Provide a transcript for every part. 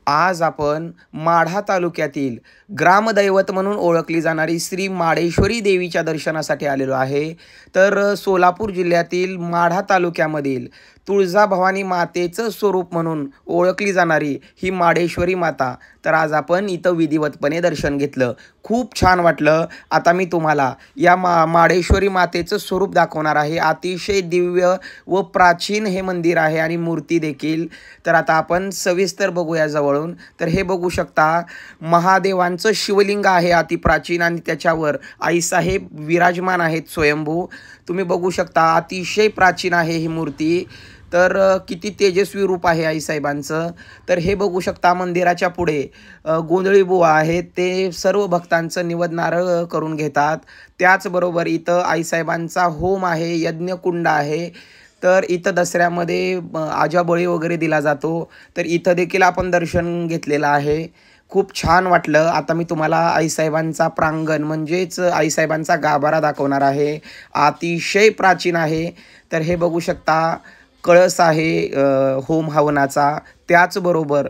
आज आपण माढा तालुक्यातील ग्रामदैवत म्हणून ओळखली जाणारी श्री माडेश्वरी देवीच्या दर्शनासाठी आलेलो आहे. तर सोलापूर जिल्ह्यातील माढा तालुक्यामधील तुळजाभवानी मातेचं स्वरूप म्हणून ओळखली जाणारी ही माडेश्वरी माता. तर आज आपण इथं विधिवतपणे दर्शन घेतलं. खूप छान वाटलं. आता मी तुम्हाला या माडेश्वरी मातेचं स्वरूप दाखवणार आहे. अतिशय दिव्य व प्राचीन हे मंदिर आहे आणि मूर्ती देखील. तर आता आपण सविस्तर बघूया जवळून. तर हे बघू शकता, महादेवांचं शिवलिंग आहे अतिप्राचीन आणि त्याच्यावर आईसाहेब विराजमान आहेत स्वयंभू. तुम्ही बघू शकता, अतिशय प्राचीन आहे ही मूर्ती. तर किती तेजस्वी रूप आहे आईसाहेबांचं. तर हे बघू शकता, मंदिराच्या पुढे गोंधळी बुवा आहेत, ते सर्व भक्तांचं निवद नारळ करून घेतात. त्याचबरोबर इथं आईसाहेबांचा होम आहे, यज्ञकुंड आहे. तर इथं दसऱ्यामध्ये आजाबळी वगैरे दिला जातो. तर इथं देखील आपण दर्शन घेतलेलं आहे. खूप छान वाटलं. आता मी तुम्हाला आईसाहेबांचा प्रांगण म्हणजेच आईसाहेबांचा गाभारा दाखवणार आहे. अतिशय प्राचीन आहे. तर हे बघू शकता, कळस आहे होम हवनाचा. त्याचबरोबर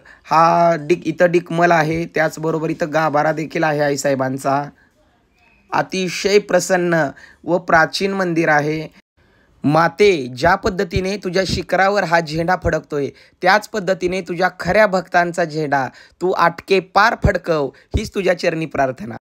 इथं डिकमल आहे. त्याचबरोबर इथं गाभारा देखील आहे आईसाहेबांचा. अतिशय प्रसन्न व प्राचीन मंदिर आहे. माते, ज्या पद्धतीने तुझ्या शिखरावर हा झेंडा फडकतोय, त्याच पद्धतीने तुझ्या खऱ्या भक्तांचा झेंडा तू आटके पार फडकव, हीच तुझ्या चरणी प्रार्थना.